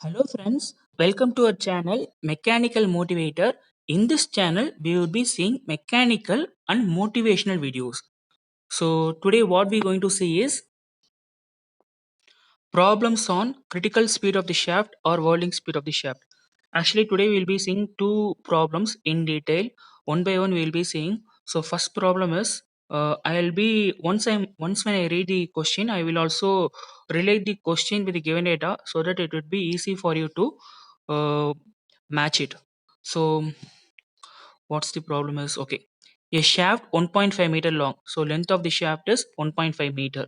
Hello friends, welcome to our channel Mechanical Motivator. In this channel, we will be seeing mechanical and motivational videos. So today what we're going to see is problems on critical speed of the shaft or whirling speed of the shaft. Actually today we'll be seeing two problems in detail. One by one we'll be seeing. So first problem is I'll be once when I read the question, I will also relate the question with the given data so that it would be easy for you to match it. So what's the problem is okay. A shaft 1.5 meter long. So length of the shaft is 1.5 meter.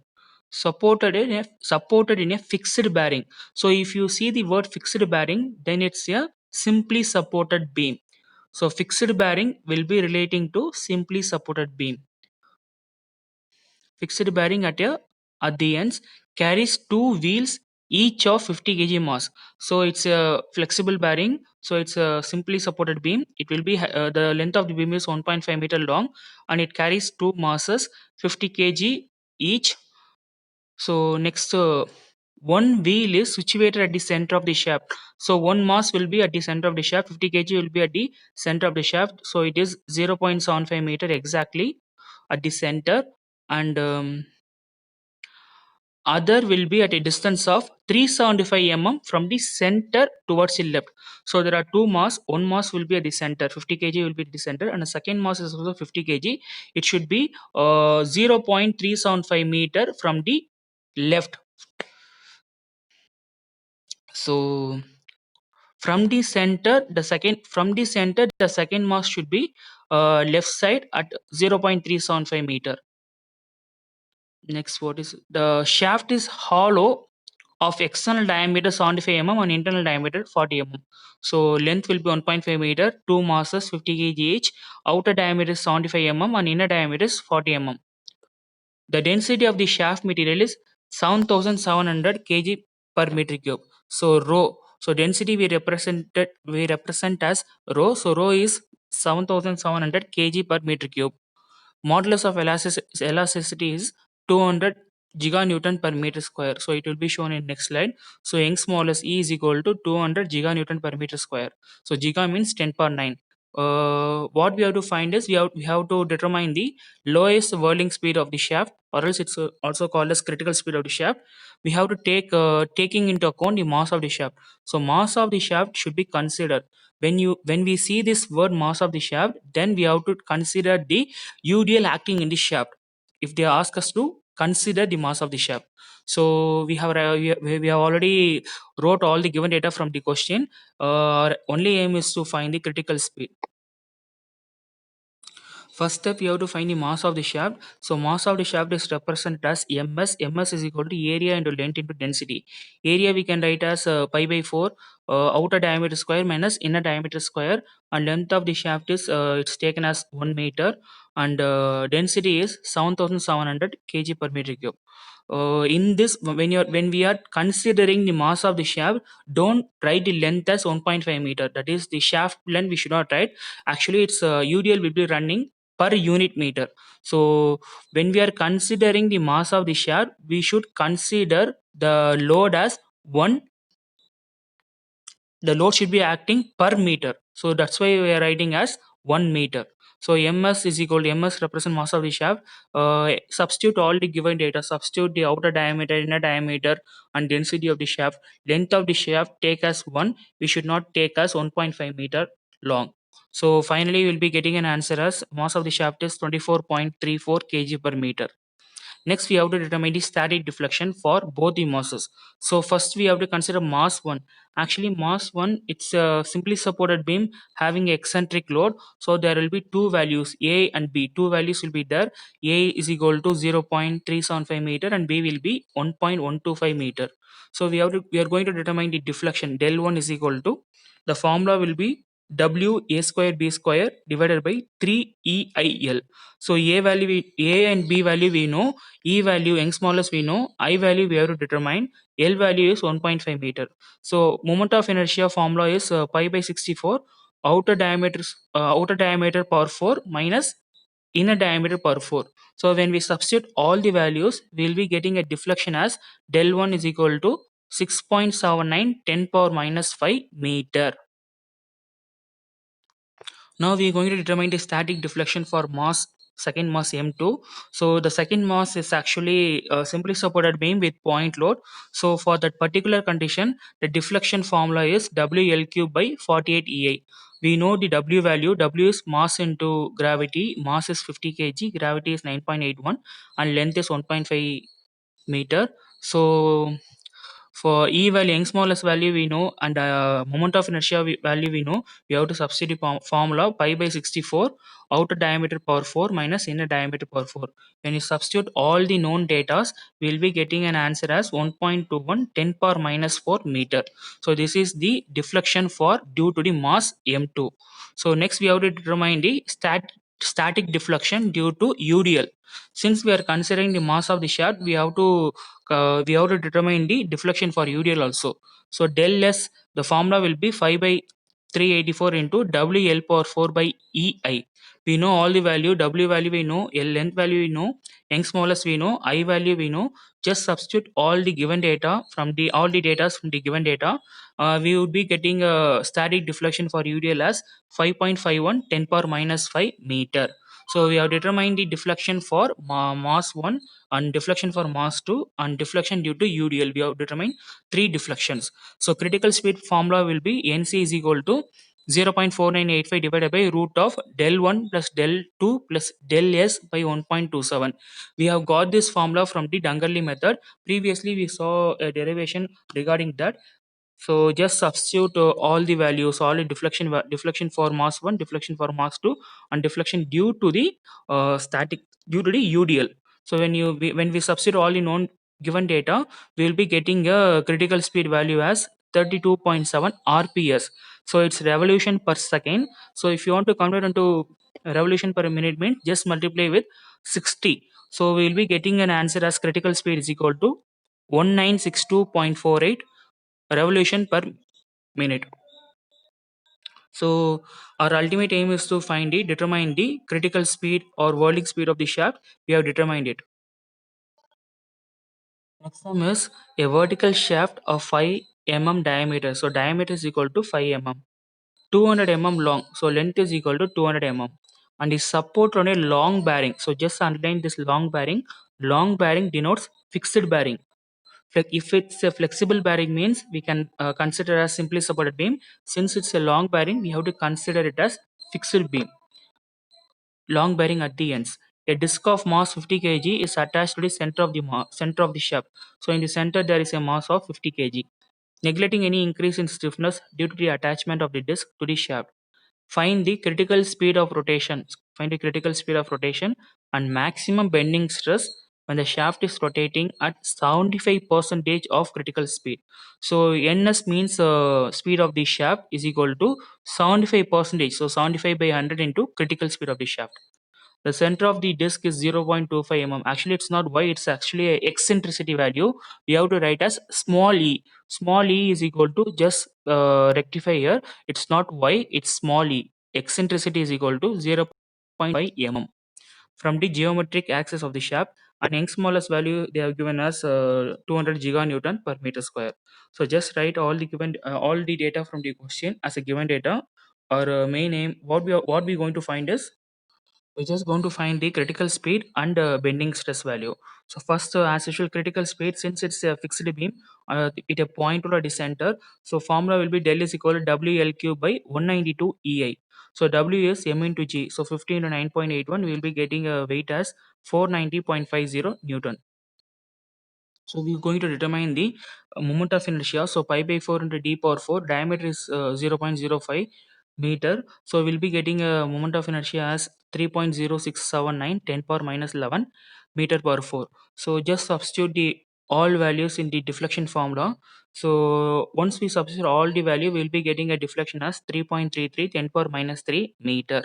Supported in a fixed bearing. So if you see the word fixed bearing, then it's a simply supported beam. So fixed bearing will be relating to simply supported beam. Fixed bearing at the ends carries two wheels each of 50 kg mass. So it's a flexible bearing. So it's a simply supported beam. It will be the length of the beam is 1.5 meter long, and it carries two masses 50 kg each. So next, one wheel is situated at the center of the shaft. So one mass will be at the center of the shaft. 50 kg will be at the center of the shaft. So it is 0.75 meter exactly at the center, and other will be at a distance of 375 mm from the center towards the left. So there are two mass. One mass will be at the center, 50 kg will be at the center, and the second mass is also 50 kg. It should be 0.375 meter from the left. So from the second mass should be left side at 0.375 meter. Next, what is the shaft is hollow of external diameter 75 mm and internal diameter 40 mm. So length will be 1.5 meter, two masses 50 kg each. Outer diameter is 75 mm and inner diameter is 40 mm. The density of the shaft material is 7,700 kg per meter cube. So rho. So density we represent as rho. So rho is 7,700 kg per meter cube. Modulus of elasticity is 200 giganewton per meter square. So it will be shown in next slide. So Young's modulus E is equal to 200 giganewton per meter square. So giga means 10 power 9. What we have to find is we have to determine the lowest whirling speed of the shaft, or else it's also called as critical speed of the shaft. We have to taking into account the mass of the shaft. So mass of the shaft should be considered. When we see this word mass of the shaft, then we have to consider the UDL acting in the shaft. If they ask us to consider the mass of the shaft, so we have already wrote all the given data from the question. Our only aim is to find the critical speed. First step, you have to find the mass of the shaft. So mass of the shaft is represented as ms. Ms is equal to area into length into density. Area we can write as pi by 4, outer diameter square minus inner diameter square, and length of the shaft is it's taken as 1 meter, and density is 7,700 kg per meter cube. In this, when we are considering the mass of the shaft, don't write the length as 1.5 meter. That is the shaft length we should not write. Actually, it's UDL will be running per unit meter. So when we are considering the mass of the shaft, we should consider the load as one. The load should be acting per meter. So that's why we are writing as 1 meter. So ms is equal to ms represent mass of the shaft. Substitute all the given data. Substitute the outer diameter, inner diameter, and density of the shaft. Length of the shaft take as 1. We should not take as 1.5 meter long. So finally, we'll be getting an answer as mass of the shaft is 24.34 kg per meter. Next, we have to determine the static deflection for both the masses. So first, we have to consider mass 1. Actually, mass 1, it's a simply supported beam having eccentric load. So there will be two values, A and B. Two values will be there. A is equal to 0.375 meter and B will be 1.125 meter. So we are going to determine the deflection. Del 1 is equal to, the formula will be W A square B square divided by 3 EIL. So A and B value we know, E value, Young's modulus we know, I value we have to determine, L value is 1.5 meter. So moment of inertia formula is pi by 64, outer diameter power 4 minus inner diameter power 4. So when we substitute all the values, we will be getting a deflection as del 1 is equal to 6.79 10 power minus 5 meter. Now we are going to determine the static deflection for mass second mass M2. So the second mass is actually simply supported beam with point load. So for that particular condition, the deflection formula is WL cube by 48 EI. We know the W value. W is mass into gravity. Mass is 50 kg. Gravity is 9.81 and length is 1.5 meter. So for E value, Young's modulus value we know, and moment of inertia value we know. We have to substitute formula pi by 64 outer diameter power 4 minus inner diameter power 4. When you substitute all the known data, we will be getting an answer as 1.21 10 power minus 4 meter. So this is the deflection for due to the mass M2. So next we have to determine the static deflection due to UDL. Since we are considering the mass of the shaft, we have to determine the deflection for UDL also. So del S, the formula will be 5 by 384 into WL power 4 by EI. We know all the value. W value we know, L length value we know, Young's modulus we know, I value we know. Just substitute all the given data from the all the data from the given data. We would be getting a static deflection for UDL as 5.51 10 power minus 5 meter. So we have determined the deflection for mass 1 and deflection for mass 2 and deflection due to UDL. We have determined three deflections. So critical speed formula will be NC is equal to 0.4985 divided by root of del 1 plus del 2 plus del S by 1.27. We have got this formula from the Dungerly method. Previously we saw a derivation regarding that. So just substitute all the values, all the deflection for mass 1, deflection for mass 2, and deflection due to the static due to the UDL. So when we substitute all the known given data, we will be getting a critical speed value as 32.7 RPS. So it's revolution per second. So if you want to convert into revolution per minute, means just multiply with 60. So we will be getting an answer as critical speed is equal to 1962.48 revolution per minute. So our ultimate aim is to determine the critical speed or whirling speed of the shaft. We have determined it. Next one is a vertical shaft of 5 mm diameter. So diameter is equal to 5 mm. 200 mm long. So length is equal to 200 mm. And is support on a long bearing. So just underline this long bearing. Long bearing denotes fixed bearing. If it's a flexible bearing means we can consider as simply supported beam. Since it's a long bearing, we have to consider it as fixed beam. Long bearing at the ends. A disc of mass 50 kg is attached to the center of the shaft. So in the center there is a mass of 50 kg. Neglecting any increase in stiffness due to the attachment of the disc to the shaft. Find the critical speed of rotation. Find the critical speed of rotation and maximum bending stress when the shaft is rotating at 75% of critical speed. So NS means speed of the shaft is equal to 75%. So 75 by 100 into critical speed of the shaft. The center of the disc is 0.25 mm. Actually, it's not y, it's actually a eccentricity value. We have to write as small e. Small e is equal to, just rectify here, it's not y, it's small e. Eccentricity is equal to 0.5 mm from the geometric axis of the shaft. And Young's modulus value they have given us 200 giganewton per meter square. So just write all the data from the question as a given data. Our main aim, what we going to find is we're just going to find the critical speed and bending stress value. So first, as usual, critical speed, since it's a fixed beam, it a point or a center. So formula will be del is equal to WL cube by 192 EI. So W is M into G. So 15 to 9.81, we will be getting a weight as 490.50 Newton. So we're going to determine the moment of inertia. So pi by 4 into d power 4, diameter is 0.05 meter. So we'll be getting a moment of inertia as 3.0679 10 power minus 11 meter per 4. So just substitute the all values in the deflection formula. So once we substitute all the value, we'll be getting a deflection as 3.33 10 power minus 3 meter.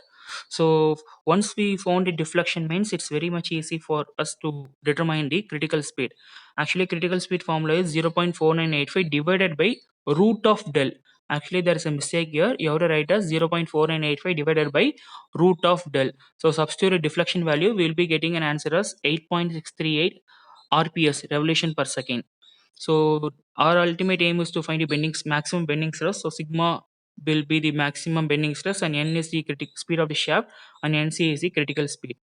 So once we found the deflection means it's very much easy for us to determine the critical speed. Actually, critical speed formula is 0.4985 divided by root of del. Actually, there is a mistake here. You have to write as 0.4985 divided by root of del. So substitute a deflection value. We will be getting an answer as 8.638 RPS, revolution per second. So our ultimate aim is to find the maximum bending stress. So sigma will be the maximum bending stress, and n is the critical speed of the shaft, and nc is the critical speed.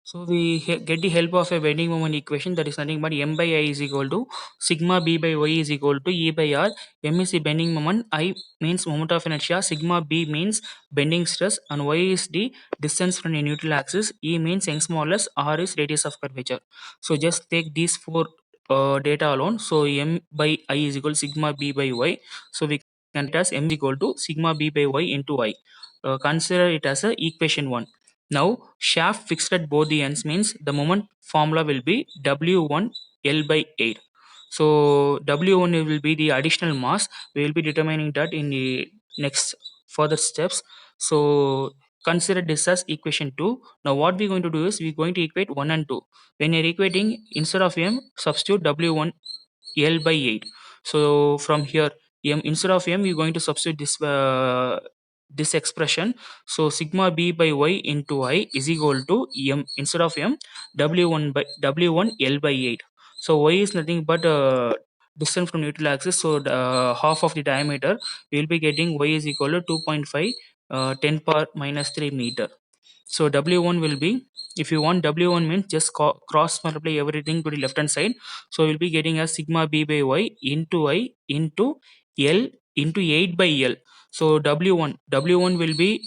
So we get the help of a bending moment equation, that is nothing but m by I is equal to sigma b by y is equal to E by R. M is the bending moment, I means moment of inertia, sigma b means bending stress, and y is the distance from the neutral axis, E means Young's modulus, R is radius of curvature. So just take these four data alone. So m by I is equal to sigma b by y. So we can write as m is equal to sigma b by y into I. Consider it as a equation 1. Now, shaft fixed at both the ends means the moment formula will be W1 L by 8. So, W1 will be the additional mass. We will be determining that in the next further steps. So, consider this as equation 2. Now, what we're going to do is we're going to equate 1 and 2. When you're equating, instead of M, substitute W1 L by 8. So, from here, M instead of M, you're going to substitute this expression. So sigma b by y into I is equal to m, instead of m, w1 by w1 L by 8. So y is nothing but distance from neutral axis. So the, half of the diameter, we will be getting y is equal to 2.5 10 power minus 3 meter. So W1 will be, if you want W1 means just cross multiply everything to the left hand side. So we'll be getting a sigma b by y into I into L into 8 by L. So W1 will be,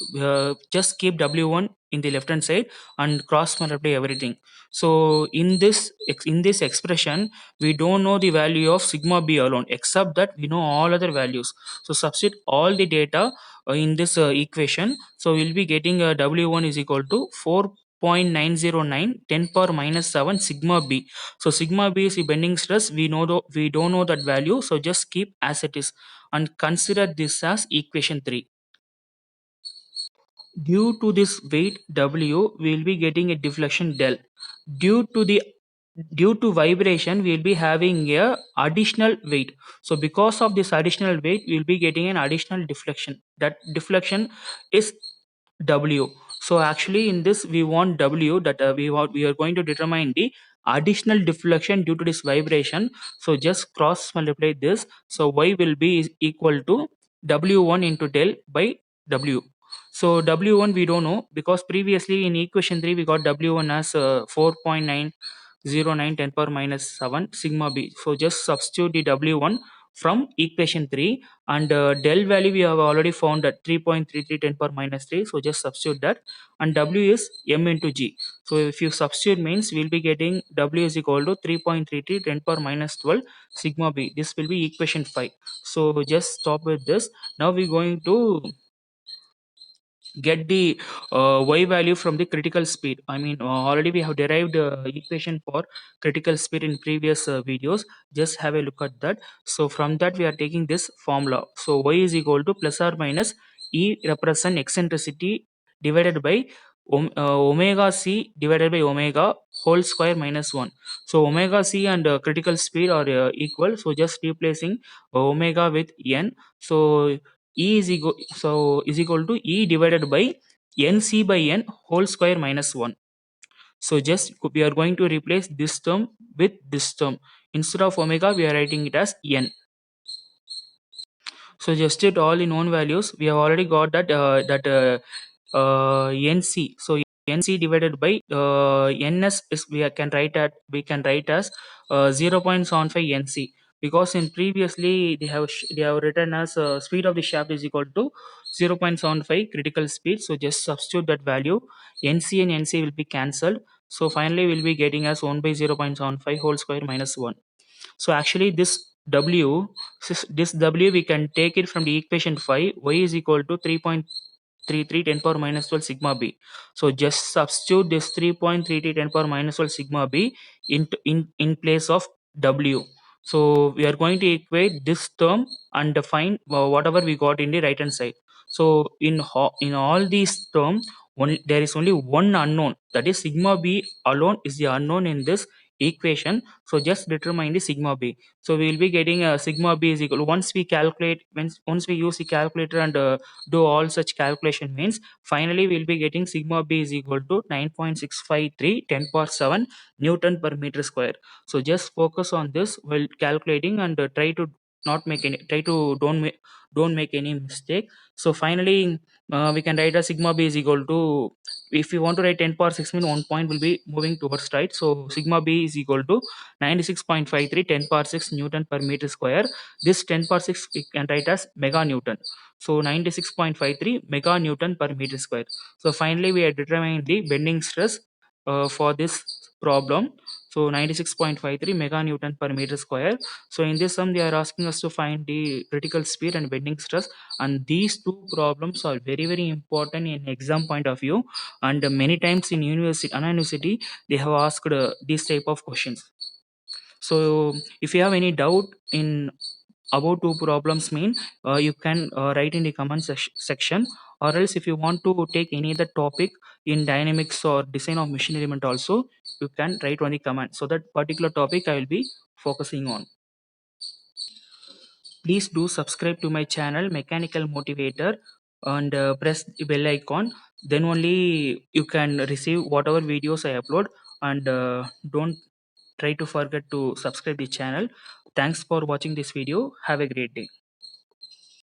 just keep W1 in the left hand side and cross multiply everything. So in this expression, we don't know the value of sigma b alone, except that we know all other values. So substitute all the data in this equation. So we'll be getting W1 is equal to 4.909 10 power minus 7 sigma b. So sigma b is the bending stress. We don't know that value. So just keep as it is and consider this as equation 3. Due to this weight W, we will be getting a deflection del. Due to the due to vibration, we will be having a additional weight. So because of this additional weight, we will be getting an additional deflection. That deflection is W. So actually in this we want W, that we are going to determine the additional deflection due to this vibration. So just cross multiply this. So Y will be is equal to W1 into del by W. So W1 we don't know, because previously in equation 3 we got W1 as 4.909 10 power minus 7 sigma b. So just substitute the W1 from equation 3, and del value we have already found at 3.33 10 power minus 3. So just substitute that, and W is m into g. So if you substitute means we'll be getting W is equal to 3.33 10 power minus 12 sigma b. This will be equation 5. So just stop with this. Now we're going to get the y value from the critical speed. I mean, already we have derived equation for critical speed in previous videos. Just have a look at that. So from that we are taking this formula. So y is equal to plus or minus E represent eccentricity divided by omega c divided by omega whole square minus 1. So omega c and critical speed are equal. So just replacing omega with n. So is equal to E divided by nc by n whole square minus 1. So just we are going to replace this term with this term. Instead of omega, we are writing it as n. So just it all in own values. We have already got that nc. So nc divided by ns is we can write as 0.75 nc, because in previously they have written as speed of the shaft is equal to 0.75 critical speed. So just substitute that value. Nc and nc will be cancelled. So finally we'll be getting as 1 by 0.75 whole square minus 1. So actually this W we can take it from the equation 5. Y is equal to 3.33 10 power minus 12 sigma b. So just substitute this 3.33 10 power minus 12 sigma b in place of W. So we are going to equate this term and define whatever we got in the right hand side. So in all these terms, there is only one unknown, that is sigma b alone is the unknown in this equation. So just determine the sigma b. So we will be getting sigma b is equal, once we calculate, once we use the calculator and do all such calculation means, finally we'll be getting sigma b is equal to 9.653 10 power 7 Newton per meter square. So just focus on this while calculating and try to not make any, try to don't make any mistake. So finally we can write a sigma b is equal to, if you want to write 10 power 6 mean one point will be moving towards right, so sigma b is equal to 96.53 10 power 6 Newton per meter square. This 10 power 6 we can write as mega Newton. So 96.53 mega Newton per meter square. So finally we are determining the bending stress for this problem. So 96.53 mega Newton per meter square. So in this sum they are asking us to find the critical speed and bending stress, and these two problems are very very important in exam point of view, and many times in university they have asked these type of questions. So if you have any doubt in about two problems mean, you can write in the comment section, or else if you want to take any other topic in dynamics or design of machine element also, you can write on the comment, so that particular topic I will be focusing on. Please do subscribe to my channel Mechanical Motivator, and press the bell icon. Then only you can receive whatever videos I upload. And don't try to forget to subscribe the channel. Thanks for watching this video. Have a great day.